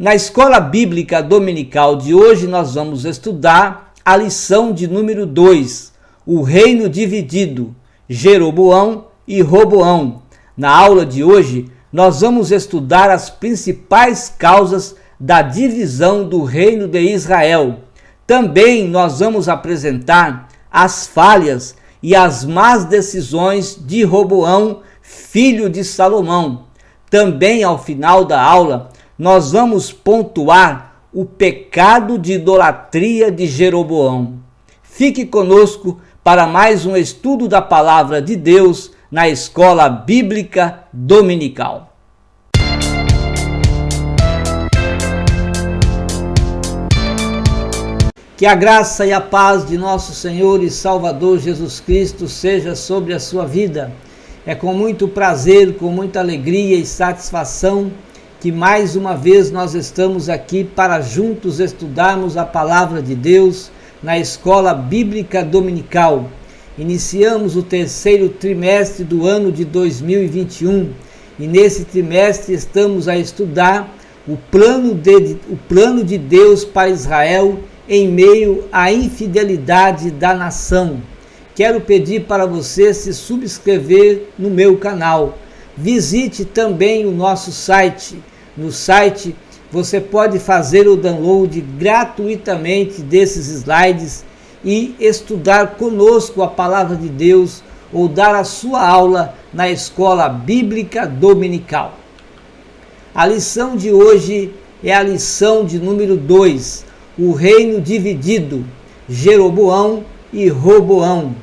Na escola bíblica dominical de hoje nós vamos estudar a lição de número 2, o reino dividido, Jeroboão e Roboão. Na aula de hoje nós vamos estudar as principais causas da divisão do reino de Israel. Também nós vamos apresentar as falhas e as más decisões de Roboão, filho de Salomão. Também ao final da aula nós vamos pontuar o pecado de idolatria de Jeroboão. Fique conosco para mais um estudo da Palavra de Deus na Escola Bíblica Dominical. Que a graça e a paz de nosso Senhor e Salvador Jesus Cristo seja sobre a sua vida. É com muito prazer, com muita alegria e satisfação que mais uma vez nós estamos aqui para juntos estudarmos a Palavra de Deus na Escola Bíblica Dominical. Iniciamos o terceiro trimestre do ano de 2021 e nesse trimestre estamos a estudar o plano de Deus para Israel em meio à infidelidade da nação. Quero pedir para você se subscrever no meu canal. Visite também o nosso site. No site você pode fazer o download gratuitamente desses slides e estudar conosco a Palavra de Deus ou dar a sua aula na Escola Bíblica Dominical. A lição de hoje é a lição de número 2, o reino dividido, Jeroboão e Roboão.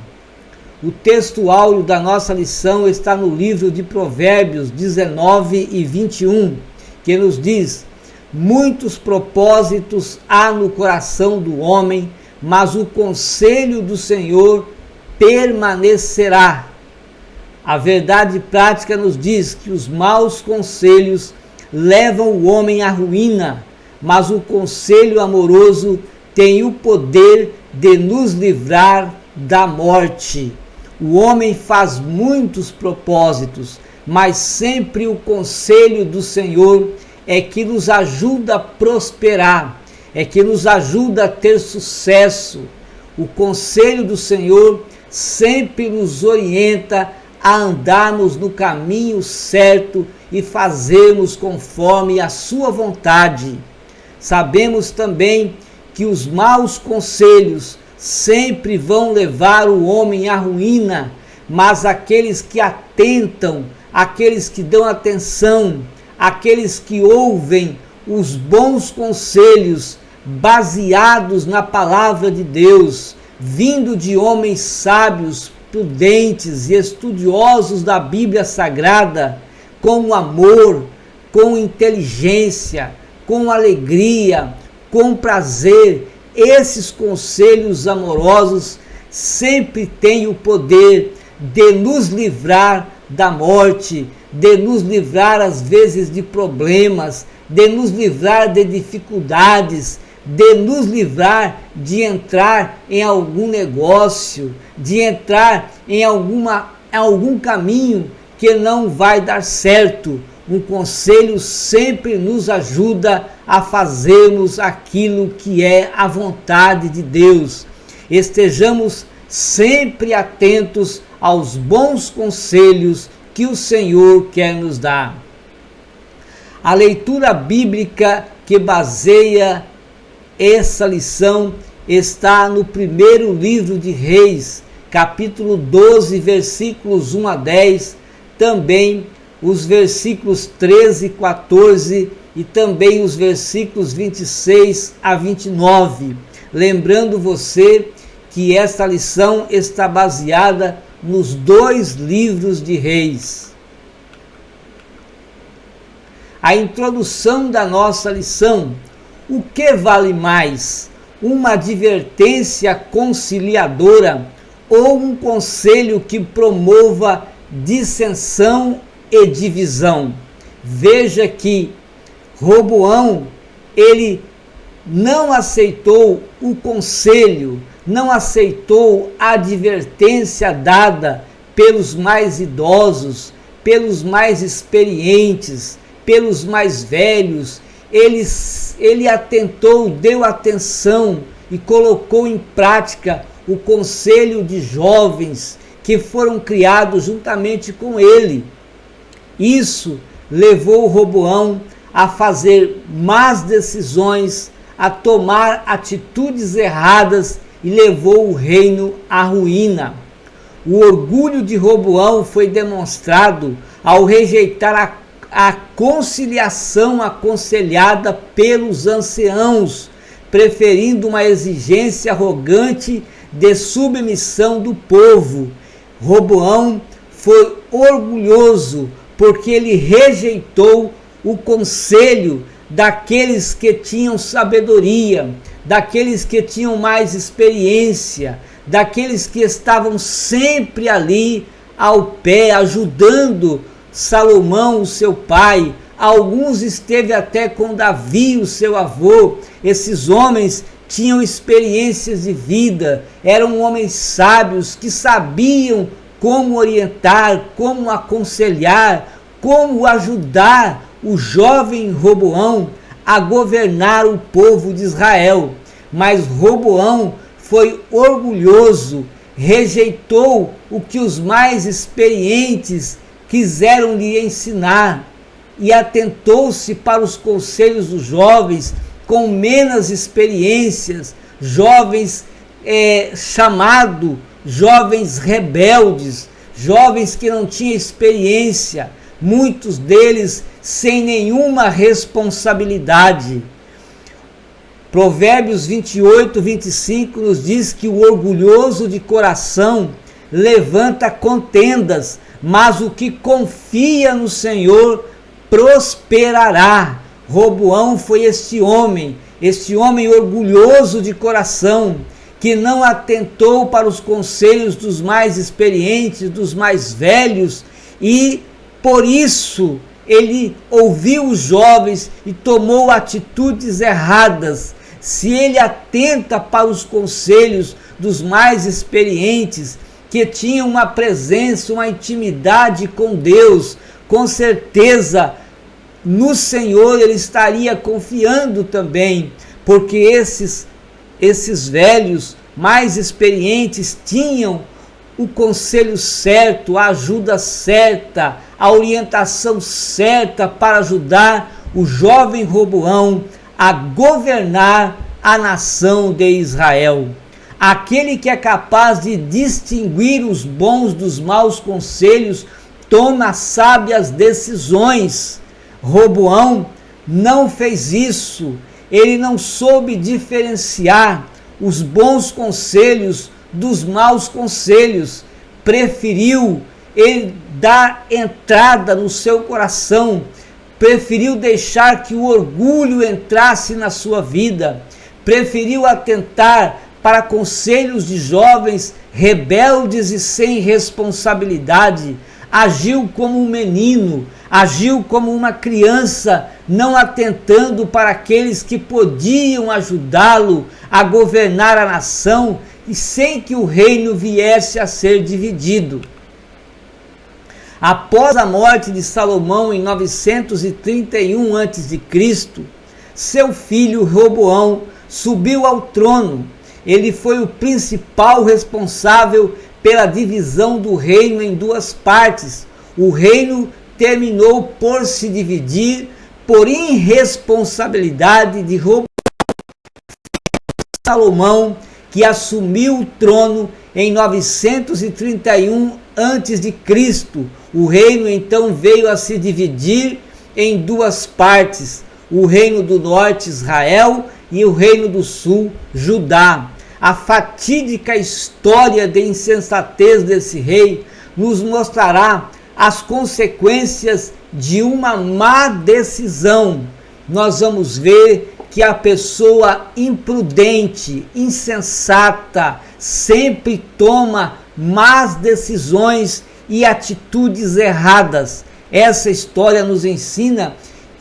O texto áureo da nossa lição está no livro de Provérbios 19 e 21, que nos diz: muitos propósitos há no coração do homem, mas o conselho do Senhor permanecerá. A verdade prática nos diz que os maus conselhos levam o homem à ruína, mas o conselho amoroso tem o poder de nos livrar da morte. O homem faz muitos propósitos, mas sempre o conselho do Senhor é que nos ajuda a prosperar, é que nos ajuda a ter sucesso. O conselho do Senhor sempre nos orienta a andarmos no caminho certo e fazermos conforme a sua vontade. Sabemos também que os maus conselhos sempre vão levar o homem à ruína, mas aqueles que atentam, aqueles que dão atenção, aqueles que ouvem os bons conselhos baseados na Palavra de Deus, vindo de homens sábios, prudentes e estudiosos da Bíblia Sagrada, com amor, com inteligência, com alegria, com prazer, esses conselhos amorosos sempre têm o poder de nos livrar da morte, de nos livrar às vezes de problemas, de nos livrar de dificuldades, de nos livrar de entrar em algum negócio, de entrar em algum caminho que não vai dar certo. Um conselho sempre nos ajuda a fazermos aquilo que é a vontade de Deus. Estejamos sempre atentos aos bons conselhos que o Senhor quer nos dar. A leitura bíblica que baseia essa lição está no primeiro livro de Reis, capítulo 12, versículos 1 a 10, também os versículos 13 e 14 e também os versículos 26 a 29. Lembrando você que esta lição está baseada nos 2 livros de Reis. A introdução da nossa lição: o que vale mais, uma advertência conciliadora ou um conselho que promova dissensão e divisão? Veja que Roboão, ele não aceitou o conselho, não aceitou a advertência dada pelos mais idosos, pelos mais experientes, pelos mais velhos, ele atentou, deu atenção e colocou em prática o conselho de jovens que foram criados juntamente com ele. Isso levou Roboão a fazer más decisões, a tomar atitudes erradas e levou o reino à ruína. O orgulho de Roboão foi demonstrado ao rejeitar a conciliação aconselhada pelos anciãos, preferindo uma exigência arrogante de submissão do povo. Roboão foi orgulhoso porque ele rejeitou o conselho daqueles que tinham sabedoria, daqueles que tinham mais experiência, daqueles que estavam sempre ali ao pé, ajudando Salomão, o seu pai. Alguns esteve até com Davi, o seu avô. Esses homens tinham experiências de vida, eram homens sábios que sabiam como orientar, como aconselhar, como ajudar o jovem Roboão a governar o povo de Israel. Mas Roboão foi orgulhoso, rejeitou o que os mais experientes quiseram lhe ensinar e atentou-se para os conselhos dos jovens com menos experiências, jovens chamados jovens rebeldes, jovens que não tinham experiência, muitos deles sem nenhuma responsabilidade. Provérbios 28, 25 nos diz que o orgulhoso de coração levanta contendas, mas o que confia no Senhor prosperará. Roboão foi este homem orgulhoso de coração, que não atentou para os conselhos dos mais experientes, dos mais velhos, e por isso ele ouviu os jovens e tomou atitudes erradas. Se ele atenta para os conselhos dos mais experientes, que tinham uma presença, uma intimidade com Deus, com certeza no Senhor ele estaria confiando também, porque esses velhos mais experientes tinham o conselho certo, a ajuda certa, a orientação certa para ajudar o jovem Roboão a governar a nação de Israel. Aquele que é capaz de distinguir os bons dos maus conselhos toma sábias decisões. Roboão não fez isso. Ele não soube diferenciar os bons conselhos dos maus conselhos. Preferiu ele dar entrada no seu coração, preferiu deixar que o orgulho entrasse na sua vida, preferiu atentar para conselhos de jovens rebeldes e sem responsabilidade. Agiu como um menino, agiu como uma criança, não atentando para aqueles que podiam ajudá-lo a governar a nação e sem que o reino viesse a ser dividido. Após a morte de Salomão em 931 a.C., seu filho Roboão subiu ao trono. Ele foi o principal responsável pela divisão do reino em duas partes. O reino terminou por se dividir por irresponsabilidade de Roboão. Salomão, que assumiu o trono em 931 a.C., o reino então veio a se dividir em duas partes: o reino do norte, Israel, e o reino do sul, Judá. A fatídica história de insensatez desse rei nos mostrará as consequências de uma má decisão. Nós vamos ver que a pessoa imprudente, insensata, sempre toma más decisões e atitudes erradas. Essa história nos ensina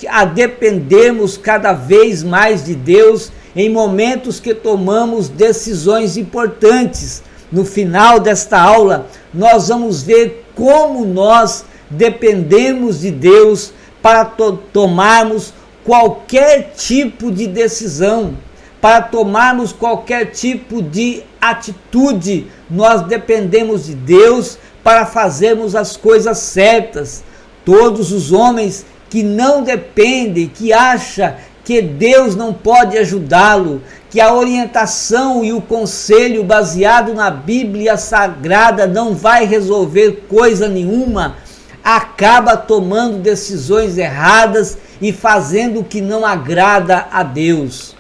a dependermos cada vez mais de Deus em momentos que tomamos decisões importantes. No final desta aula, nós vamos ver como nós dependemos de Deus para tomarmos qualquer tipo de decisão, para tomarmos qualquer tipo de atitude, nós dependemos de Deus para fazermos as coisas certas. Todos os homens que não dependem, que acham que Deus não pode ajudá-lo, que a orientação e o conselho baseado na Bíblia Sagrada não vai resolver coisa nenhuma, acaba tomando decisões erradas e fazendo o que não agrada a Deus.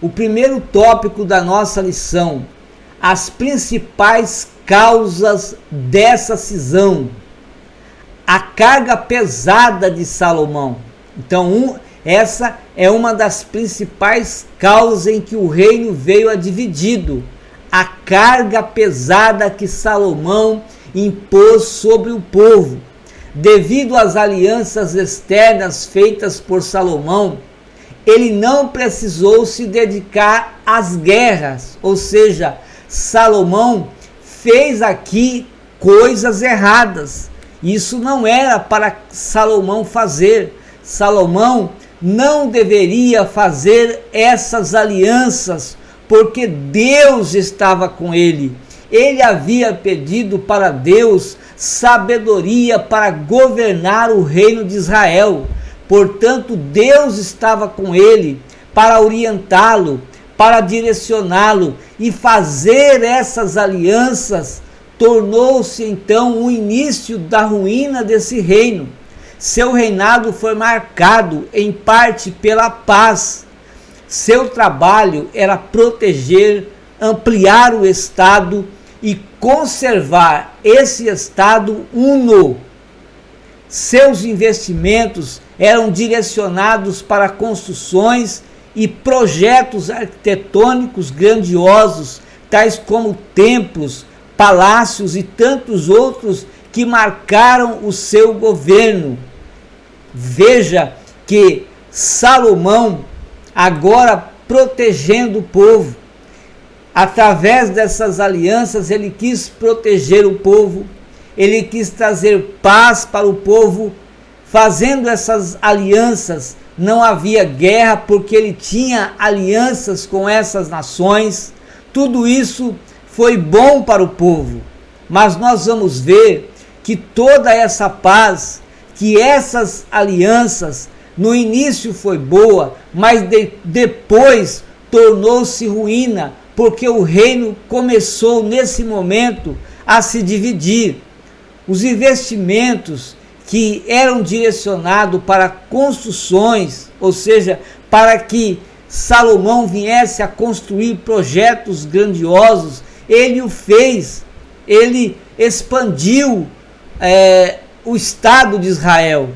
O primeiro tópico da nossa lição: as principais causas dessa cisão. A carga pesada de Salomão. Então, essa é uma das principais causas em que o reino veio a dividido. A carga pesada que Salomão impôs sobre o povo. Devido às alianças externas feitas por Salomão, ele não precisou se dedicar às guerras, ou seja, Salomão fez aqui coisas erradas. Isso não era para Salomão fazer. Salomão não deveria fazer essas alianças, porque Deus estava com ele. Ele havia pedido para Deus sabedoria para governar o reino de Israel. Portanto, Deus estava com ele para orientá-lo, para direcioná-lo, e fazer essas alianças tornou-se então o início da ruína desse reino. Seu reinado foi marcado em parte pela paz. Seu trabalho era proteger, ampliar o Estado e conservar esse Estado uno. Seus investimentos eram direcionados para construções e projetos arquitetônicos grandiosos, tais como templos, palácios e tantos outros que marcaram o seu governo. Veja que Salomão, agora protegendo o povo, através dessas alianças, ele quis proteger o povo, ele quis trazer paz para o povo. Fazendo essas alianças, não havia guerra, porque ele tinha alianças com essas nações. Tudo isso foi bom para o povo, mas nós vamos ver que toda essa paz, que essas alianças, no início foi boa, mas depois tornou-se ruína, porque o reino começou nesse momento a se dividir. Os investimentos que eram direcionados para construções, ou seja, para que Salomão viesse a construir projetos grandiosos, ele o fez, ele expandiu o Estado de Israel,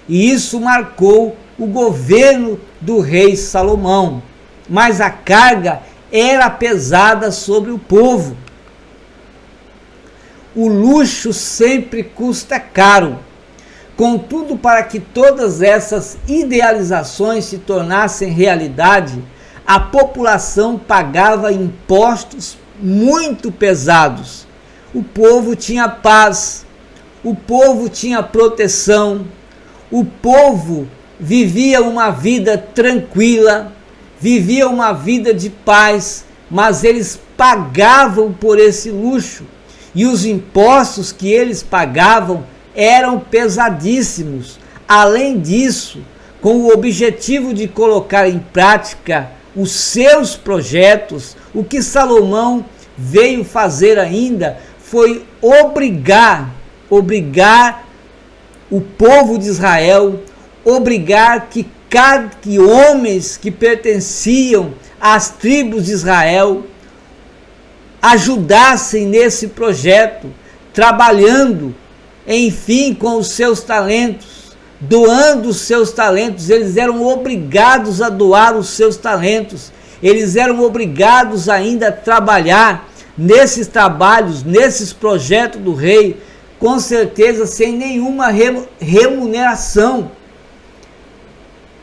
e isso marcou o governo do rei Salomão, mas a carga era pesada sobre o povo. O luxo sempre custa caro. Contudo, para que todas essas idealizações se tornassem realidade, a população pagava impostos muito pesados. O povo tinha paz, o povo tinha proteção, o povo vivia uma vida tranquila, vivia uma vida de paz, mas eles pagavam por esse luxo, e os impostos que eles pagavam eram pesadíssimos. Além disso, com o objetivo de colocar em prática os seus projetos, o que Salomão veio fazer ainda foi obrigar o povo de Israel, obrigar que homens que pertenciam às tribos de Israel ajudassem nesse projeto, trabalhando, enfim, com os seus talentos, doando os seus talentos. Eles eram obrigados a doar os seus talentos, eles eram obrigados ainda a trabalhar nesses trabalhos, nesses projetos do rei, com certeza sem nenhuma remuneração.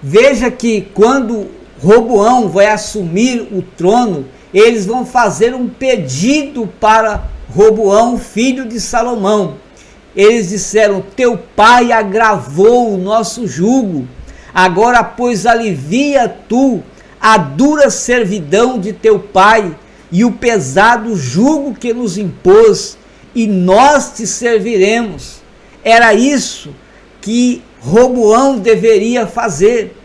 Veja que quando Roboão vai assumir o trono, eles vão fazer um pedido para Roboão, filho de Salomão. eles disseram: teu pai agravou o nosso jugo. Agora, pois, alivia tu a dura servidão de teu pai e o pesado jugo que nos impôs, e nós te serviremos. Era isso que Roboão deveria fazer.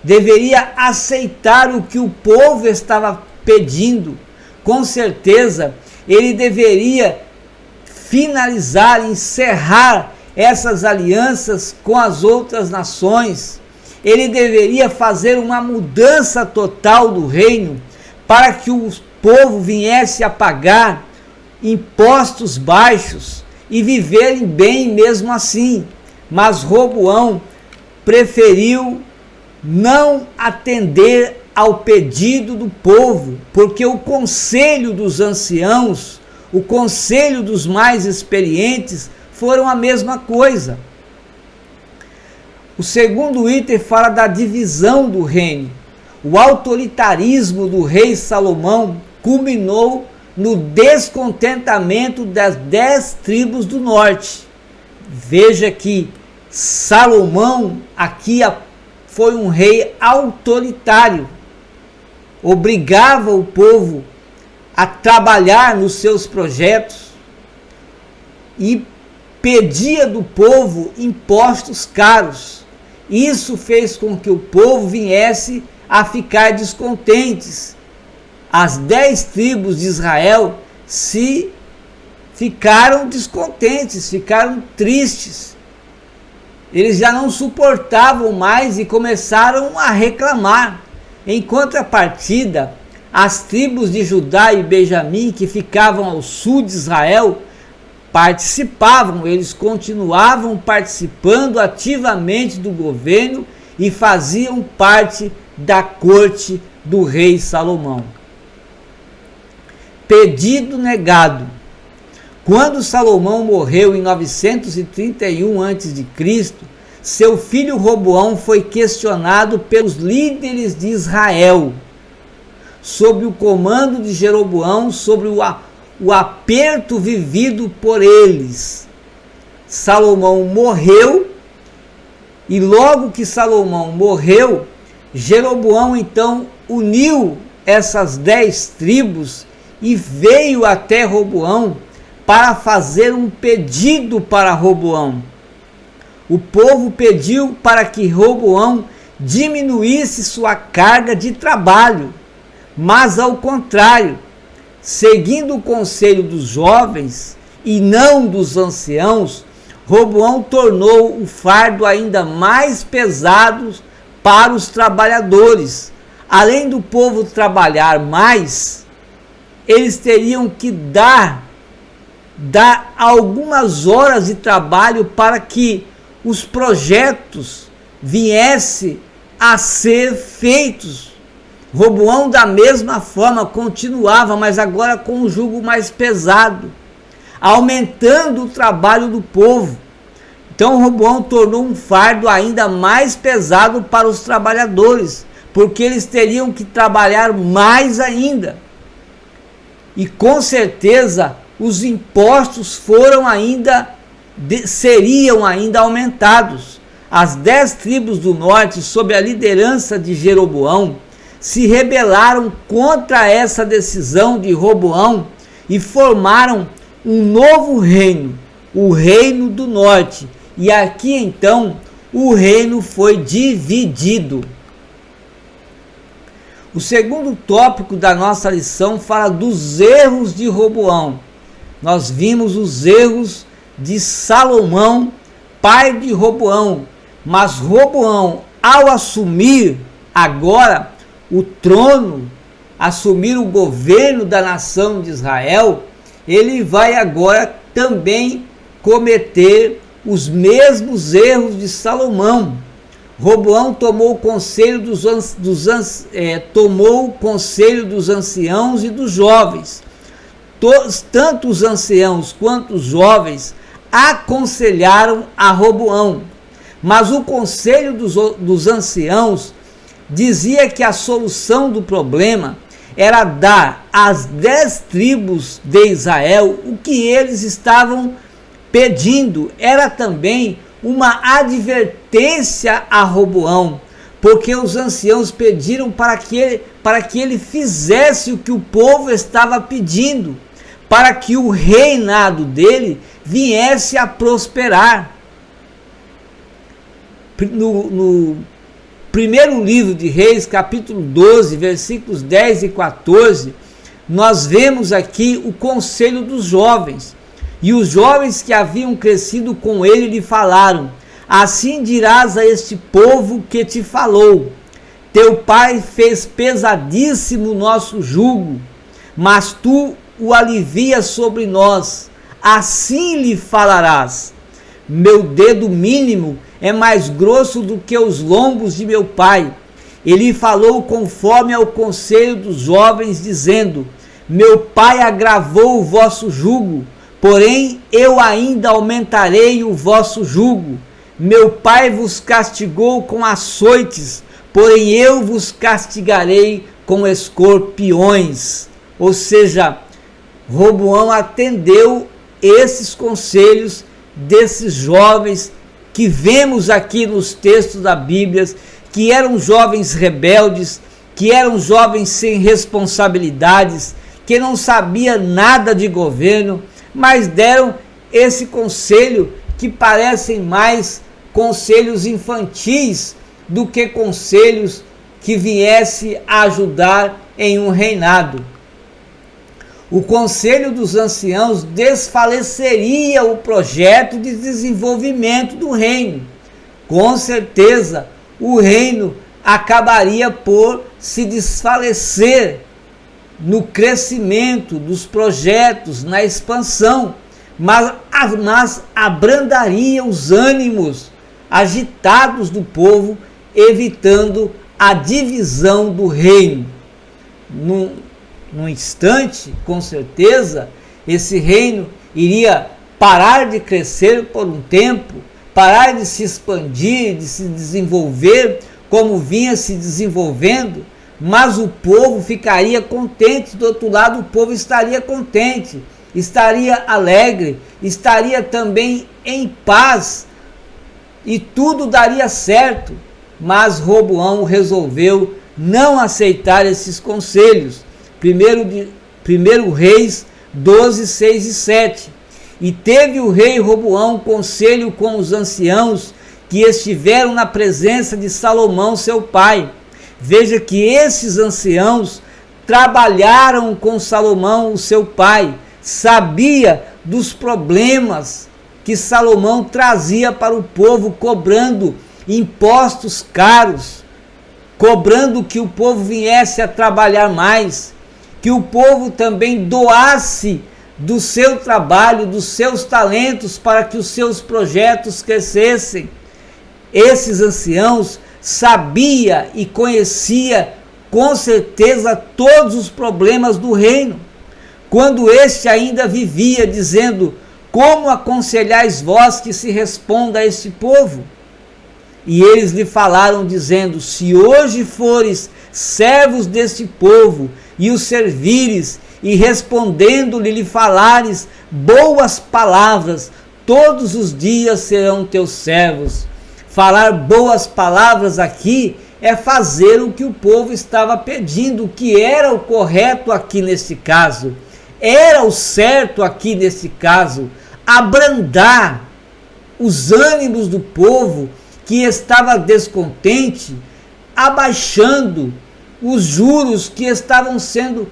Deveria aceitar o que o povo estava pedindo. Com certeza, ele deveria finalizar, encerrar essas alianças com as outras nações. Ele deveria fazer uma mudança total do reino para que o povo viesse a pagar impostos baixos e viverem bem mesmo assim. Mas Roboão preferiu não atender ao pedido do povo, porque o conselho dos anciãos, o conselho dos mais experientes foram a mesma coisa. O segundo item fala da divisão do reino. O autoritarismo do rei Salomão culminou no descontentamento das 10 tribos do norte. Veja que Salomão aqui foi um rei autoritário, obrigava o povo a trabalhar nos seus projetos e pedia do povo impostos caros. Isso fez com que o povo viesse a ficar descontentes. As 10 tribos de Israel ficaram descontentes, ficaram tristes. Eles já não suportavam mais e começaram a reclamar. Em contrapartida, as tribos de Judá e Benjamim, que ficavam ao sul de Israel, participavam, eles continuavam participando ativamente do governo e faziam parte da corte do rei Salomão. Pedido negado. Quando Salomão morreu em 931 a.C., seu filho Roboão foi questionado pelos líderes de Israel sob o comando de Jeroboão, sobre o aperto vivido por eles. Salomão morreu, e logo que Salomão morreu, Jeroboão então uniu essas 10 tribos e veio até Roboão para fazer um pedido para Roboão. O povo pediu para que Roboão diminuísse sua carga de trabalho, mas ao contrário, seguindo o conselho dos jovens e não dos anciãos, Roboão tornou o fardo ainda mais pesado para os trabalhadores. Além do povo trabalhar mais, eles teriam que dar algumas horas de trabalho para que os projetos viessem a ser feitos. Roboão, da mesma forma, continuava, mas agora com um jugo mais pesado, aumentando o trabalho do povo. Então Roboão tornou um fardo ainda mais pesado para os trabalhadores, porque eles teriam que trabalhar mais ainda. E com certeza os impostos seriam ainda aumentados. As 10 tribos do norte, sob a liderança de Jeroboão, se rebelaram contra essa decisão de Roboão e formaram um novo reino, o Reino do Norte. E aqui então o reino foi dividido. O segundo tópico da nossa lição fala dos erros de Roboão. Nós vimos os erros de Salomão, pai de Roboão, mas Roboão, ao assumir agora o trono, assumir o governo da nação de Israel, ele vai agora também cometer os mesmos erros de Salomão. Roboão tomou o conselho dos anciãos e dos jovens. Tanto os anciãos quanto os jovens aconselharam a Roboão, mas o conselho dos anciãos dizia que a solução do problema era dar às 10 tribos de Israel o que eles estavam pedindo era também uma advertência a Roboão, porque os anciãos pediram para que ele fizesse o que o povo estava pedindo, para que o reinado dele viesse a prosperar. No primeiro livro de Reis, capítulo 12, versículos 10 e 14, nós vemos aqui o conselho dos jovens. E os jovens que haviam crescido com ele lhe falaram: assim dirás a este povo que te falou: teu pai fez pesadíssimo o nosso jugo, mas tu o alivias sobre nós. Assim lhe falarás: meu dedo mínimo é mais grosso do que os lombos de meu pai. Ele falou conforme ao conselho dos jovens, dizendo: meu pai agravou o vosso jugo, porém eu ainda aumentarei o vosso jugo. Meu pai vos castigou com açoites, porém eu vos castigarei com escorpiões. Ou seja, Roboão atendeu esses conselhos desses jovens que vemos aqui nos textos da Bíblia, que eram jovens rebeldes, que eram jovens sem responsabilidades, que não sabiam nada de governo, mas deram esse conselho que parecem mais conselhos infantis do que conselhos que viesse a ajudar em um reinado. O conselho dos anciãos desfaleceria o projeto de desenvolvimento do reino. Com certeza, o reino acabaria por se desfalecer no crescimento dos projetos, na expansão, mas abrandaria os ânimos agitados do povo, evitando a divisão do reino. Num instante, com certeza, esse reino iria parar de crescer por um tempo, parar de se expandir, de se desenvolver como vinha se desenvolvendo, mas o povo ficaria contente. Do outro lado, o povo estaria contente, estaria alegre, estaria também em paz e tudo daria certo. Mas Roboão resolveu não aceitar esses conselhos. Primeiro Reis 12, 6 e 7. E teve o rei Roboão conselho com os anciãos que estiveram na presença de Salomão, seu pai. Veja que esses anciãos trabalharam com Salomão, o seu pai, sabia dos problemas que Salomão trazia para o povo, cobrando impostos caros, cobrando que o povo viesse a trabalhar mais, que o povo também doasse do seu trabalho, dos seus talentos, para que os seus projetos crescessem. Esses anciãos sabia e conhecia com certeza todos os problemas do reino, quando este ainda vivia, dizendo: como aconselhais vós que se responda a este povo? E eles lhe falaram, dizendo: se hoje fores servos deste povo e os servires, e respondendo-lhe lhe falares boas palavras, todos os dias serão teus servos. Falar boas palavras aqui é fazer o que o povo estava pedindo, o que era o correto aqui nesse caso, era o certo aqui nesse caso, abrandar os ânimos do povo que estava descontente, abaixando os juros que estavam sendo,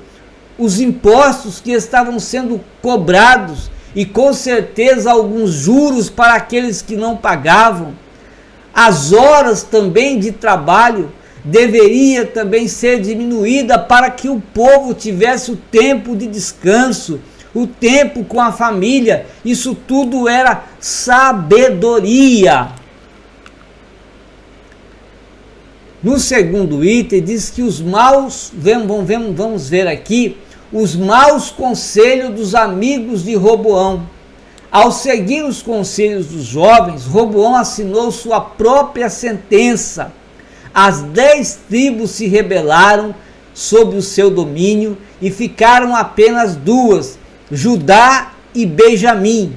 os impostos que estavam sendo cobrados, e com certeza alguns juros para aqueles que não pagavam. As horas também de trabalho deveria também ser diminuída para que o povo tivesse o tempo de descanso, o tempo com a família. Isso tudo era sabedoria. No segundo item diz que os maus, vamos ver aqui, os maus conselhos dos amigos de Roboão. Ao seguir os conselhos dos jovens, Roboão assinou sua própria sentença. As 10 tribos se rebelaram sob o seu domínio e ficaram apenas 2, Judá e Benjamim.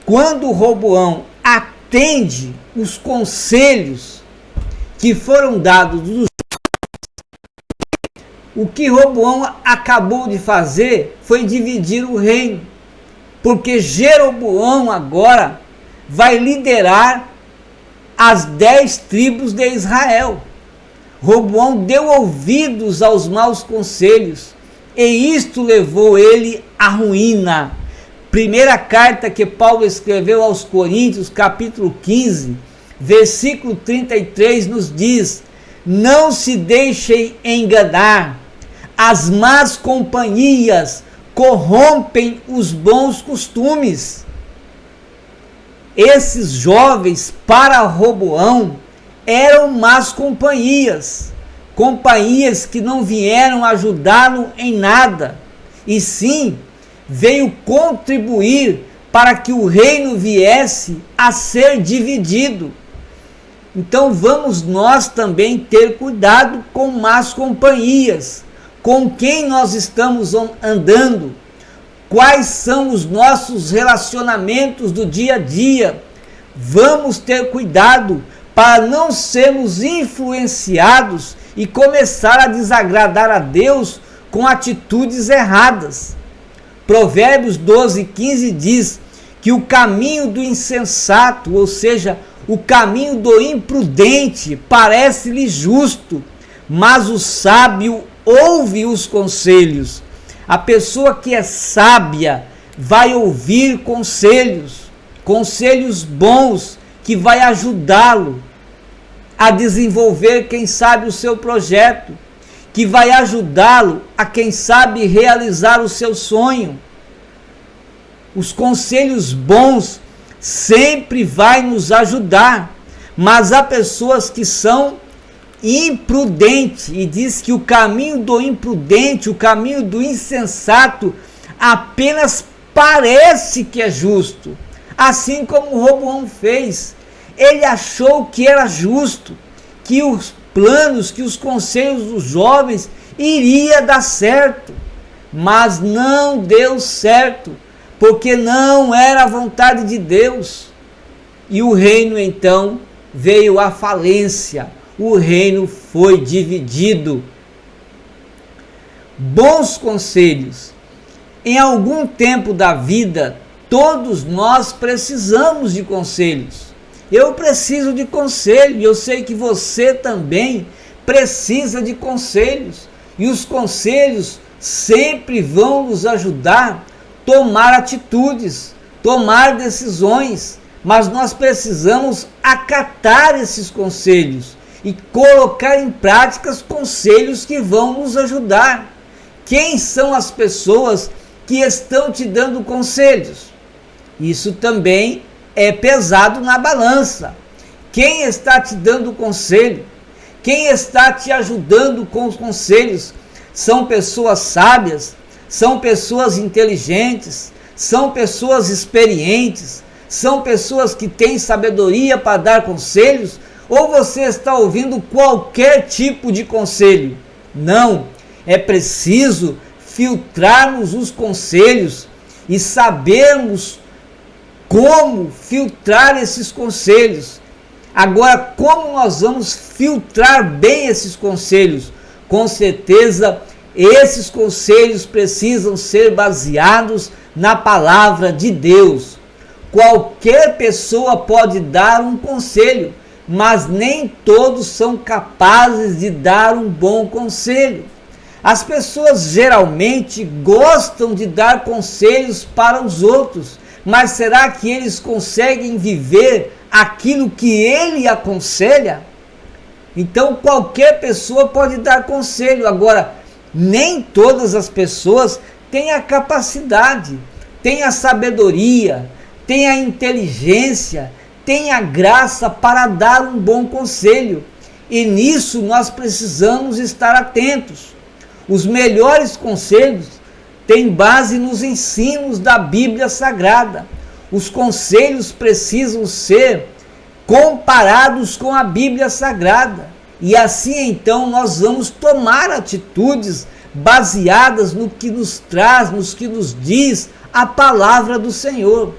quando Roboão atende os conselhos que foram dados dos... O que Roboão acabou de fazer foi dividir o reino, porque Jeroboão agora vai liderar as 10 tribos de Israel. Roboão deu ouvidos aos maus conselhos, e isto levou ele à ruína. Primeira carta que Paulo escreveu aos Coríntios, capítulo 15, versículo 33, nos diz: não se deixem enganar, as más companhias corrompem os bons costumes. Esses jovens, para Roboão, eram más companhias, companhias que não vieram ajudá-lo em nada, e sim veio contribuir para que o reino viesse a ser dividido. Então vamos nós também ter cuidado com más companhias, com quem nós estamos andando, quais são os nossos relacionamentos do dia a dia. Vamos ter cuidado para não sermos influenciados e começar a desagradar a Deus com atitudes erradas. Provérbios 12:15 diz que o caminho do insensato, ou seja, o caminho do imprudente, parece-lhe justo, mas o sábio ouve os conselhos. A pessoa que é sábia vai ouvir conselhos, conselhos bons, que vai ajudá-lo a desenvolver, quem sabe, o seu projeto, que vai ajudá-lo a, quem sabe, realizar o seu sonho. Os conselhos bons sempre vai nos ajudar, mas há pessoas que são imprudentes, e diz que o caminho do imprudente, o caminho do insensato, apenas parece que é justo, assim como Roboão fez. Ele achou que era justo, que os planos, que os conselhos dos jovens iria dar certo, mas não deu certo, porque não era a vontade de Deus. E o reino então veio à falência, o reino foi dividido. Bons conselhos. Em algum tempo da vida, todos nós precisamos de conselhos. Eu preciso de conselho, e eu sei que você também precisa de conselhos. E os conselhos sempre vão nos ajudar a tomar atitudes, tomar decisões, mas nós precisamos acatar esses conselhos e colocar em prática os conselhos que vão nos ajudar. Quem são as pessoas que estão te dando conselhos? Isso também é pesado na balança. Quem está te dando conselho? Quem está te ajudando com os conselhos? São pessoas sábias? São pessoas inteligentes? São pessoas experientes? São pessoas que têm sabedoria para dar conselhos? Ou você está ouvindo qualquer tipo de conselho? Não, é preciso filtrarmos os conselhos e sabermos como filtrar esses conselhos. Agora, como nós vamos filtrar bem esses conselhos? Com certeza, esses conselhos precisam ser baseados na palavra de Deus. Qualquer pessoa pode dar um conselho, mas nem todos são capazes de dar um bom conselho. As pessoas geralmente gostam de dar conselhos para os outros, mas será que eles conseguem viver aquilo que ele aconselha? Então qualquer pessoa pode dar conselho, agora nem todas as pessoas têm a capacidade, têm a sabedoria, têm a inteligência, têm a graça para dar um bom conselho, e nisso nós precisamos estar atentos. Os melhores conselhos têm base nos ensinos da Bíblia Sagrada. Os conselhos precisam ser comparados com a Bíblia Sagrada. E assim então nós vamos tomar atitudes baseadas no que nos traz, no que nos diz a palavra do Senhor.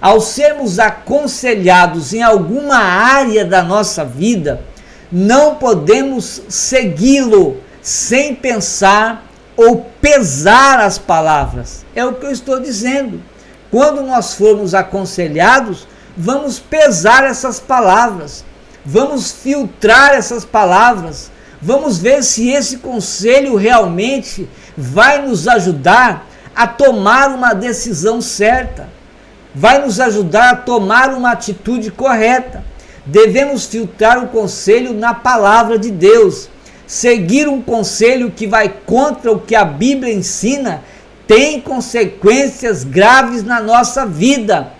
ao sermos aconselhados em alguma área da nossa vida, não podemos segui-lo sem pensar ou pesar as palavras. É o que eu estou dizendo. Quando nós formos aconselhados, vamos pesar essas palavras, vamos filtrar essas palavras, vamos ver se esse conselho realmente vai nos ajudar a tomar uma decisão certa, vai nos ajudar a tomar uma atitude correta. Devemos filtrar o conselho na palavra de Deus. Seguir um conselho que vai contra o que a Bíblia ensina tem consequências graves na nossa vida.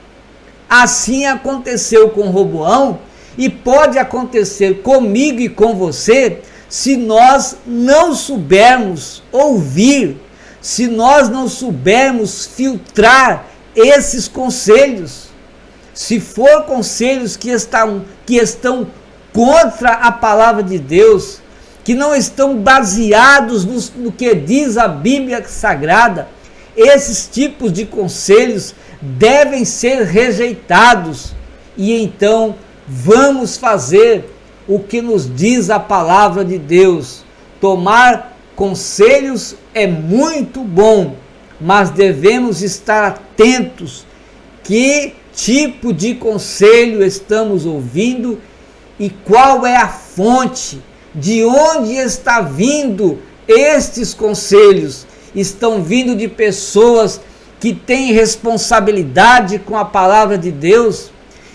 Assim aconteceu com Roboão e pode acontecer comigo e com você se nós não soubermos ouvir, se nós não soubermos filtrar esses conselhos. Se for conselhos que estão contra a palavra de Deus, que não estão baseados no que diz a Bíblia Sagrada, esses tipos de conselhos devem ser rejeitados. E então vamos fazer o que nos diz a palavra de Deus. Tomar conselhos é muito bom, mas devemos estar atentos que tipo de conselho estamos ouvindo e qual é a fonte, de onde está vindo estes conselhos. Estão vindo de pessoas que têm responsabilidade com a palavra de Deus,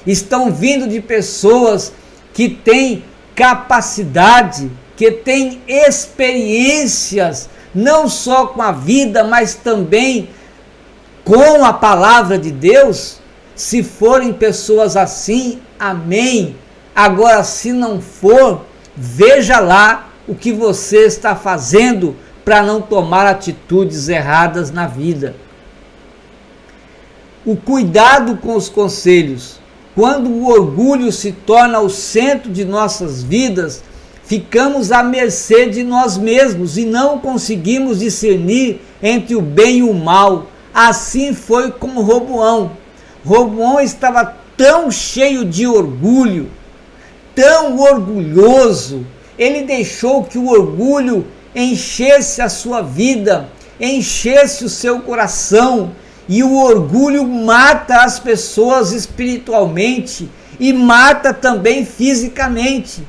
estão vindo de pessoas que têm capacidade, que têm experiências, não só com a vida, mas também com a palavra de Deus. Se forem pessoas assim, amém. Agora, se não for, veja lá o que você está fazendo para não tomar atitudes erradas na vida. O cuidado com os conselhos. Quando o orgulho se torna o centro de nossas vidas, ficamos à mercê de nós mesmos e não conseguimos discernir entre o bem e o mal. Assim foi com Roboão. Roboão estava tão cheio de orgulho, tão orgulhoso, ele deixou que o orgulho enchesse a sua vida, enchesse o seu coração, e o orgulho mata as pessoas espiritualmente e mata também fisicamente.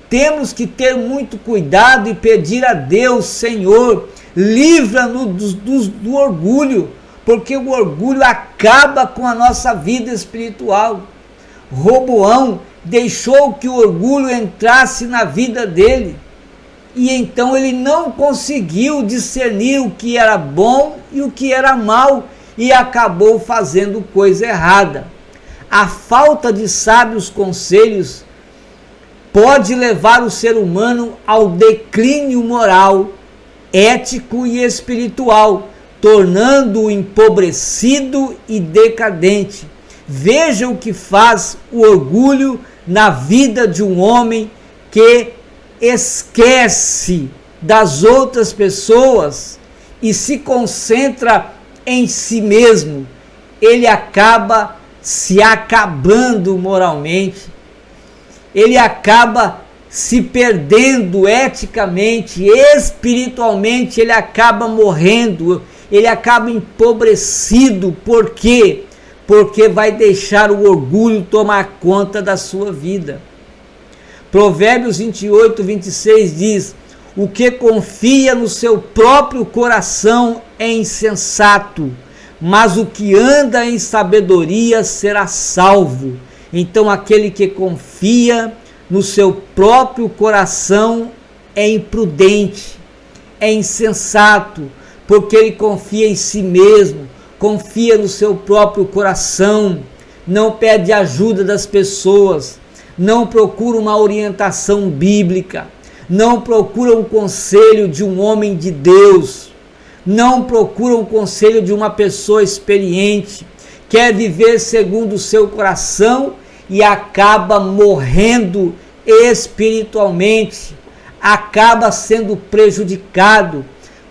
Temos que ter muito cuidado e pedir a Deus: Senhor, livra-nos do orgulho, porque o orgulho acaba com a nossa vida espiritual. Roboão deixou que o orgulho entrasse na vida dele, e então ele não conseguiu discernir o que era bom e o que era mal, e acabou fazendo coisa errada. A falta de sábios conselhos pode levar o ser humano ao declínio moral, ético e espiritual, tornando-o empobrecido e decadente. Veja o que faz o orgulho na vida de um homem que esquece das outras pessoas e se concentra em si mesmo. Ele acaba se acabando moralmente, ele acaba se perdendo eticamente, espiritualmente, ele acaba morrendo, ele acaba empobrecido. Por quê? Porque vai deixar o orgulho tomar conta da sua vida. Provérbios 28, 26 diz: o que confia no seu próprio coração é insensato, mas o que anda em sabedoria será salvo. Então, aquele que confia no seu próprio coração é imprudente, é insensato, porque ele confia em si mesmo, confia no seu próprio coração, não pede ajuda das pessoas, não procura uma orientação bíblica, não procura um conselho de um homem de Deus, não procura um conselho de uma pessoa experiente, quer viver segundo o seu coração e acaba morrendo espiritualmente, acaba sendo prejudicado.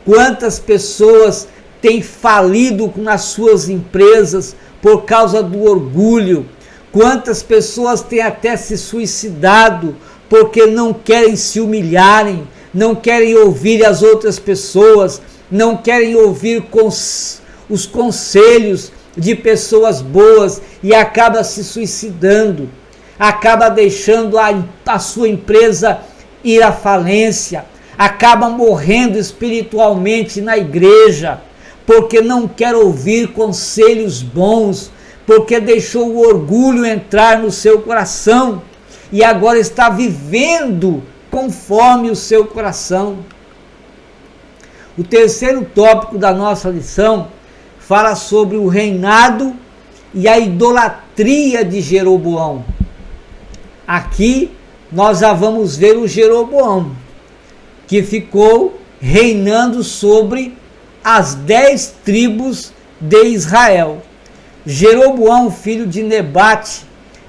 Quantas pessoas têm falido nas suas empresas por causa do orgulho. Quantas pessoas têm até se suicidado porque não querem se humilharem, não querem ouvir as outras pessoas, não querem ouvir os conselhos de pessoas boas e acaba se suicidando, acaba deixando a sua empresa ir à falência, acaba morrendo espiritualmente na igreja, porque não quer ouvir conselhos bons, porque deixou o orgulho entrar no seu coração e agora está vivendo conforme o seu coração. O terceiro tópico da nossa lição fala sobre o reinado e a idolatria de Jeroboão. Aqui nós já vamos ver o Jeroboão, que ficou reinando sobre as 10 tribos de Israel. Jeroboão, filho de Nebate,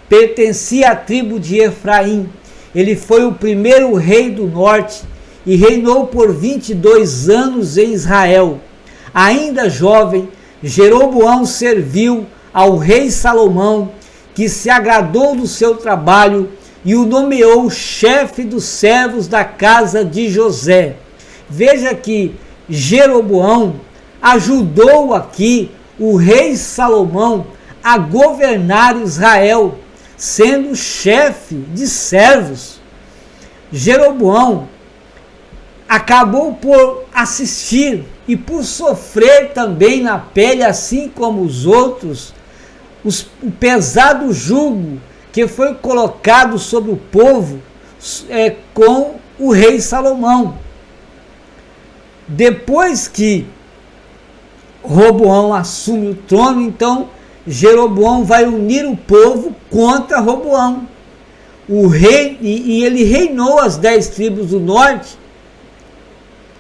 pertencia à tribo de Efraim. Ele foi o primeiro rei do norte e reinou por 22 anos em Israel. Ainda jovem, Jeroboão serviu ao rei Salomão, que se agradou do seu trabalho e o nomeou chefe dos servos da casa de José. Veja que Jeroboão ajudou aqui o rei Salomão a governar Israel, sendo chefe de servos. Jeroboão acabou por assistir e por sofrer também na pele, assim como os outros, o pesado jugo que foi colocado sobre o povo com o rei Salomão. Depois que Roboão assume o trono, então Jeroboão vai unir o povo contra Roboão. O rei, e ele reinou as 10 tribos do norte,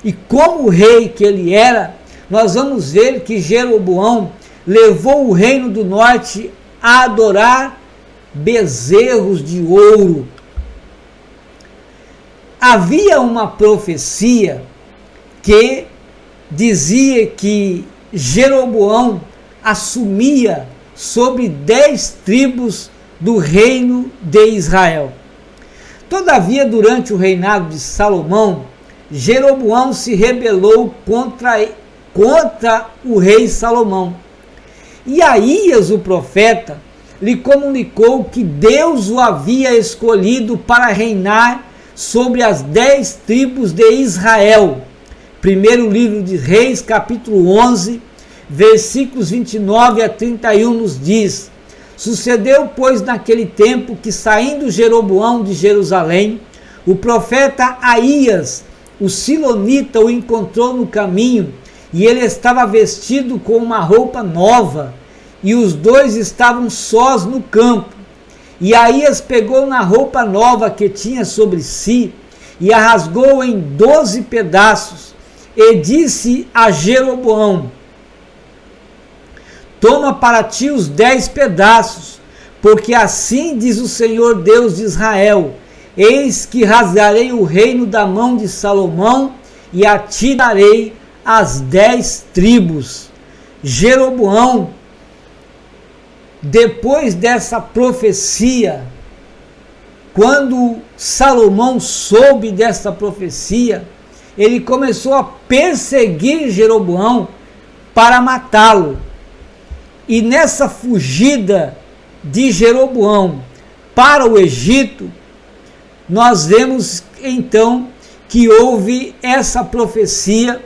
e como rei que ele era, nós vamos ver que Jeroboão levou o reino do norte a adorar bezerros de ouro. Havia uma profecia que dizia que Jeroboão assumia sobre 10 tribos do reino de Israel. Todavia, durante o reinado de Salomão, Jeroboão se rebelou contra o rei Salomão. E Aías, o profeta, lhe comunicou que Deus o havia escolhido para reinar sobre as 10 tribos de Israel. Primeiro livro de Reis, capítulo 11, versículos 29 a 31 nos diz: Sucedeu, pois, naquele tempo que, saindo Jeroboão de Jerusalém, o profeta Aías, o silonita, o encontrou no caminho, e ele estava vestido com uma roupa nova, e os dois estavam sós no campo. E Aías pegou na roupa nova que tinha sobre si, e a rasgou em 12 pedaços, e disse a Jeroboão: Toma para ti os 10 pedaços, porque assim diz o Senhor Deus de Israel: Eis que rasgarei o reino da mão de Salomão, e a ti darei as 10 tribos. Jeroboão, depois dessa profecia, quando Salomão soube dessa profecia, ele começou a perseguir Jeroboão para matá-lo. E nessa fugida de Jeroboão para o Egito, nós vemos então que houve essa profecia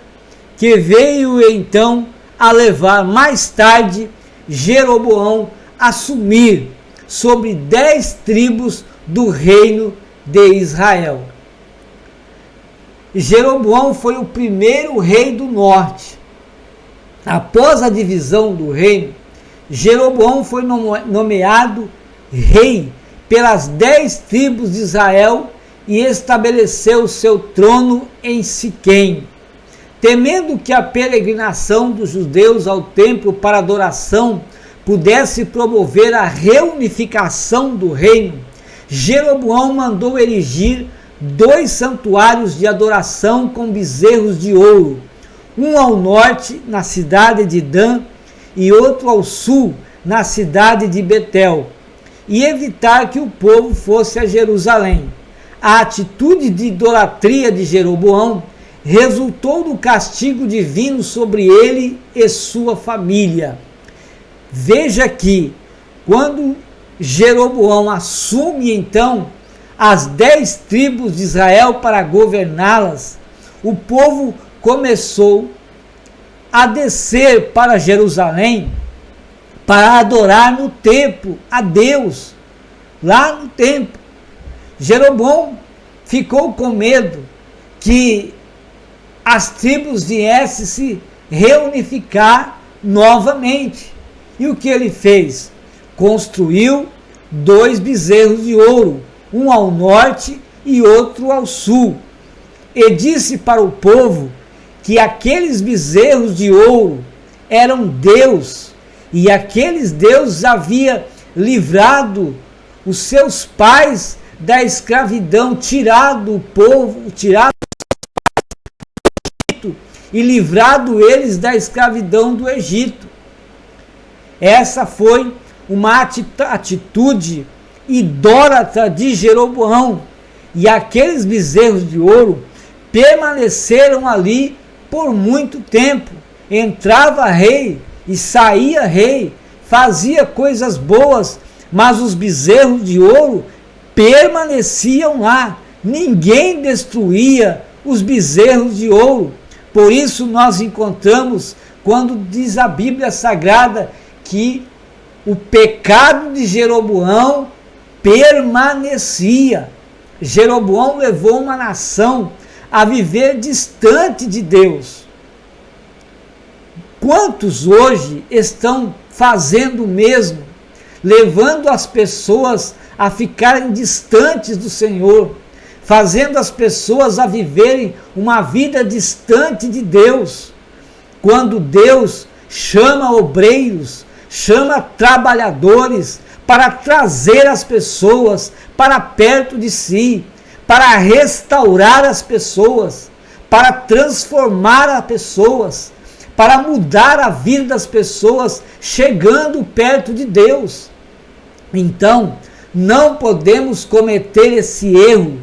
que veio então a levar mais tarde Jeroboão a assumir sobre 10 tribos do reino de Israel. Jeroboão foi o primeiro rei do norte. Após a divisão do reino, Jeroboão foi nomeado rei pelas 10 tribos de Israel e estabeleceu seu trono em Siquém. Temendo que a peregrinação dos judeus ao templo para adoração pudesse promover a reunificação do reino, Jeroboão mandou erigir 2 santuários de adoração com bezerros de ouro. um ao norte, na cidade de Dan, e outro ao sul, na cidade de Betel, e evitar que o povo fosse a Jerusalém. A atitude de idolatria de Jeroboão resultou do castigo divino sobre ele e sua família. Veja que, quando Jeroboão assume então as 10 tribos de Israel para governá-las, o povo começou a descer para Jerusalém para adorar no templo a Deus, lá no templo. Jeroboão ficou com medo que as tribos viessem se reunificar novamente. E o que ele fez? Construiu 2 bezerros de ouro, um ao norte e outro ao sul. E disse para o povo que aqueles bezerros de ouro eram Deus, e aqueles deuses haviam livrado os seus pais da escravidão, tirado o povo, tirado e livrado eles da escravidão do Egito. Essa foi uma atitude idólatra de Jeroboão, e aqueles bezerros de ouro permaneceram ali por muito tempo. Entrava rei e saía rei, fazia coisas boas, mas os bezerros de ouro permaneciam lá. Ninguém destruía os bezerros de ouro. Por isso nós encontramos, quando diz a Bíblia Sagrada, que o pecado de Jeroboão permanecia. Jeroboão levou uma nação a viver distante de Deus. Quantos hoje estão fazendo o mesmo, levando as pessoas a ficarem distantes do Senhor, fazendo as pessoas a viverem uma vida distante de Deus, quando Deus chama obreiros, chama trabalhadores para trazer as pessoas para perto de si, para restaurar as pessoas, para transformar as pessoas, para mudar a vida das pessoas, chegando perto de Deus. Então, não podemos cometer esse erro.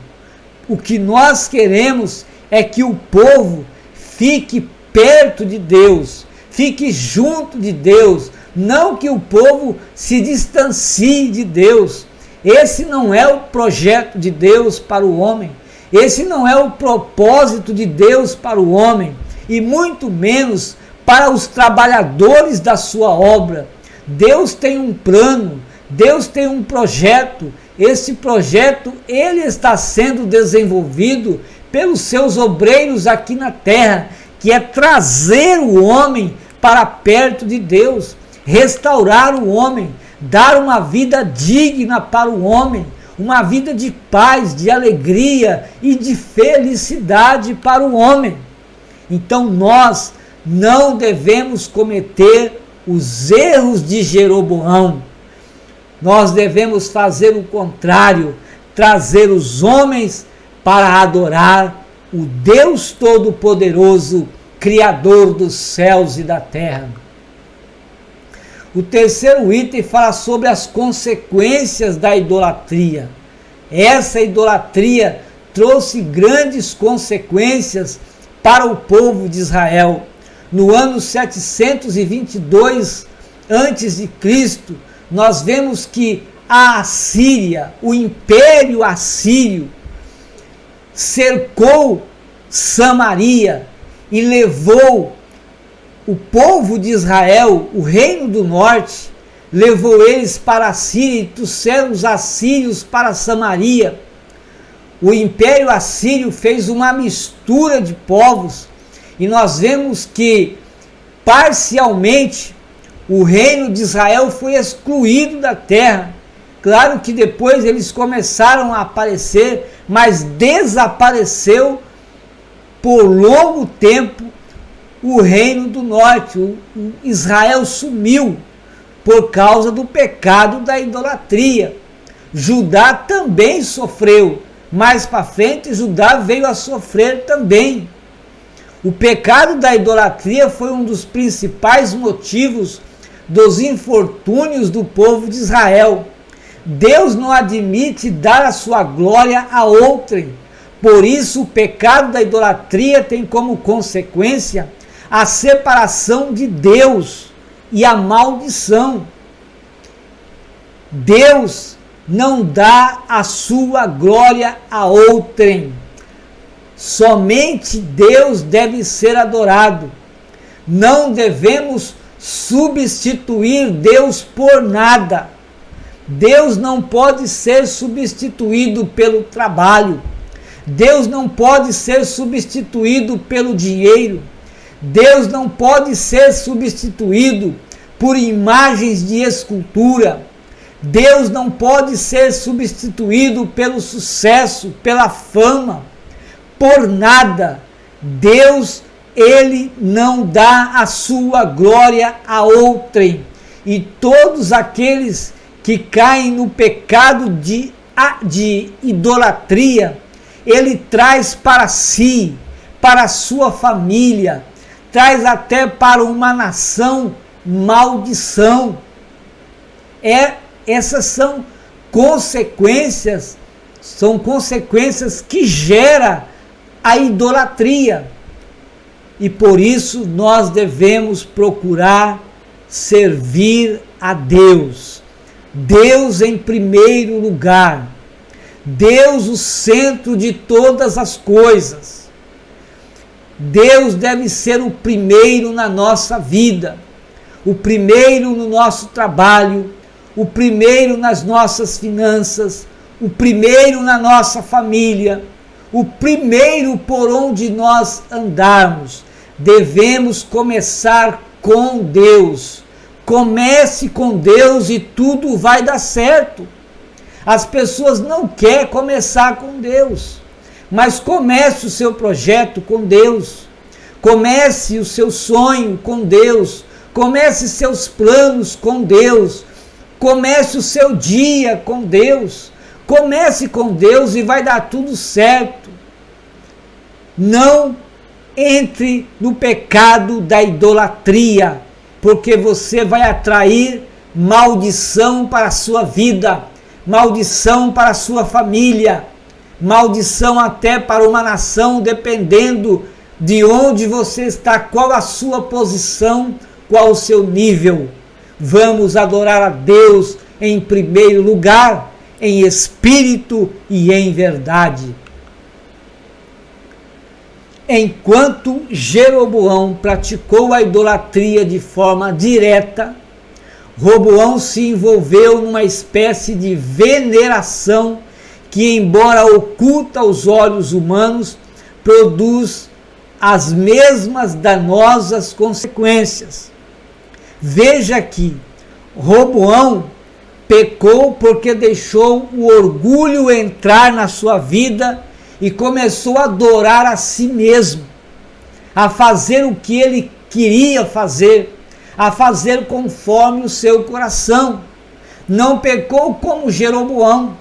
O que nós queremos é que o povo fique perto de Deus, fique junto de Deus, não que o povo se distancie de Deus. Esse não é o projeto de Deus para o homem, esse não é o propósito de Deus para o homem, e muito menos para os trabalhadores da sua obra. Deus tem um plano, Deus tem um projeto. Esse projeto, ele está sendo desenvolvido pelos seus obreiros aqui na terra, que é trazer o homem para perto de Deus, restaurar o homem, dar uma vida digna para o homem, uma vida de paz, de alegria e de felicidade para o homem. Então nós não devemos cometer os erros de Jeroboão. Nós devemos fazer o contrário, trazer os homens para adorar o Deus Todo-Poderoso, Criador dos céus e da terra. O terceiro item fala sobre as consequências da idolatria. Essa idolatria trouxe grandes consequências para o povo de Israel. No ano 722 a.C., nós vemos que a Assíria, o Império Assírio, cercou Samaria e levou o povo de Israel, o reino do norte, levou eles para a Síria e trouxeram os assírios para Samaria. O Império Assírio fez uma mistura de povos e nós vemos que parcialmente o reino de Israel foi excluído da terra. Claro que depois eles começaram a aparecer, mas desapareceu por longo tempo o reino do norte. O Israel sumiu por causa do pecado da idolatria. Judá também sofreu. Mais para frente, Judá veio a sofrer também. O pecado da idolatria foi um dos principais motivos dos infortúnios do povo de Israel. Deus não admite dar a sua glória a outrem. Por isso, o pecado da idolatria tem como consequência a separação de Deus e a maldição. Deus não dá a sua glória a outrem. Somente Deus deve ser adorado. Não devemos substituir Deus por nada. Deus não pode ser substituído pelo trabalho. Deus não pode ser substituído pelo dinheiro. Deus não pode ser substituído por imagens de escultura. Deus não pode ser substituído pelo sucesso, pela fama, por nada. Deus, ele não dá a sua glória a outrem. E todos aqueles que caem no pecado de idolatria, ele traz para si, para a sua família, traz até para uma nação maldição. Essas são consequências que gera a idolatria. E por isso nós devemos procurar servir a Deus. Deus em primeiro lugar. Deus o centro de todas as coisas. Deus deve ser o primeiro na nossa vida, o primeiro no nosso trabalho, o primeiro nas nossas finanças, o primeiro na nossa família, o primeiro por onde nós andarmos. Devemos começar com Deus. Comece com Deus e tudo vai dar certo. As pessoas não querem começar com Deus, mas comece o seu projeto com Deus. Comece o seu sonho com Deus. Comece seus planos com Deus. Comece o seu dia com Deus. Comece com Deus e vai dar tudo certo. Não entre no pecado da idolatria, porque você vai atrair maldição para a sua vida, maldição para a sua família, maldição até para uma nação, dependendo de onde você está, qual a sua posição, qual o seu nível. Vamos adorar a Deus em primeiro lugar, em espírito e em verdade. Enquanto Jeroboão praticou a idolatria de forma direta, Roboão se envolveu numa espécie de veneração que, embora oculta aos olhos humanos, produz as mesmas danosas consequências. Veja que Roboão pecou porque deixou o orgulho entrar na sua vida e começou a adorar a si mesmo, a fazer o que ele queria fazer, a fazer conforme o seu coração. Não pecou como Jeroboão.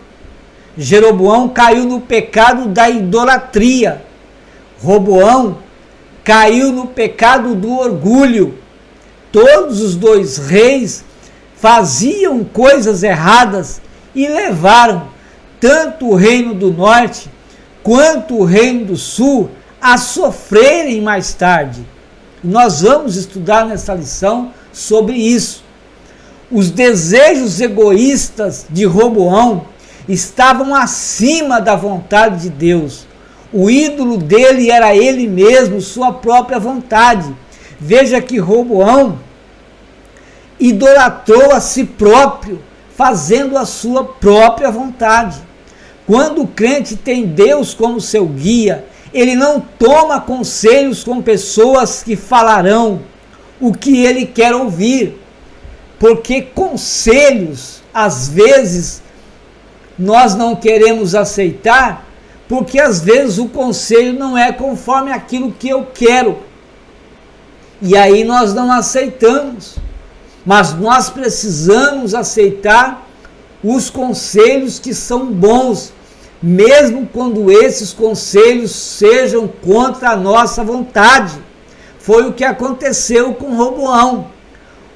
Jeroboão caiu no pecado da idolatria. Roboão caiu no pecado do orgulho. Todos os dois reis faziam coisas erradas e levaram tanto o reino do norte quanto o reino do sul a sofrerem mais tarde. Nós vamos estudar nessa lição sobre isso. Os desejos egoístas de Roboão estavam acima da vontade de Deus. O ídolo dele era ele mesmo, sua própria vontade. Veja que Roboão idolatrou a si próprio, fazendo a sua própria vontade. Quando o crente tem Deus como seu guia, ele não toma conselhos com pessoas que falarão o que ele quer ouvir, porque conselhos, às vezes, nós não queremos aceitar, porque às vezes o conselho não é conforme aquilo que eu quero, e aí nós não aceitamos. Mas nós precisamos aceitar os conselhos que são bons, mesmo quando esses conselhos sejam contra a nossa vontade. Foi o que aconteceu com Roboão.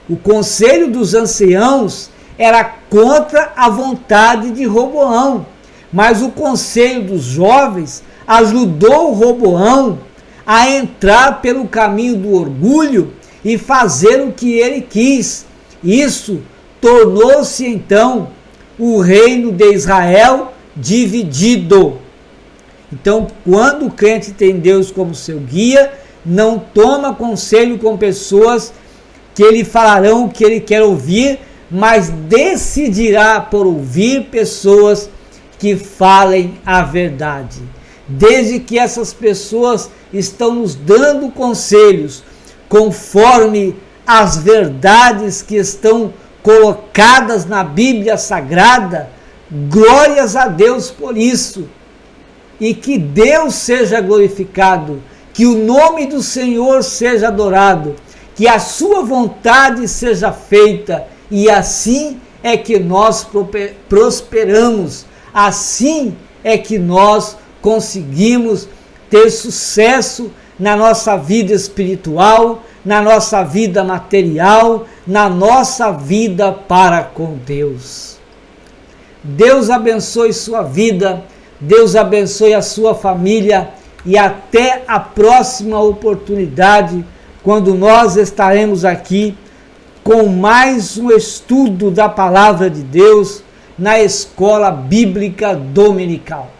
O conselho dos anciãos era contra a vontade de Roboão, mas o conselho dos jovens ajudou Roboão a entrar pelo caminho do orgulho e fazer o que ele quis. Isso tornou-se então o reino de Israel dividido. Então, quando o crente tem Deus como seu guia, não toma conselho com pessoas que lhe falarão o que ele quer ouvir, mas decidirá por ouvir pessoas que falem a verdade. Desde que essas pessoas estão nos dando conselhos conforme as verdades que estão colocadas na Bíblia Sagrada, glórias a Deus por isso. E que Deus seja glorificado, que o nome do Senhor seja adorado, que a sua vontade seja feita, e assim é que nós prosperamos, assim é que nós conseguimos ter sucesso na nossa vida espiritual, na nossa vida material, na nossa vida para com Deus. Deus abençoe sua vida, Deus abençoe a sua família e até a próxima oportunidade, quando nós estaremos aqui com mais um estudo da Palavra de Deus na Escola Bíblica Dominical.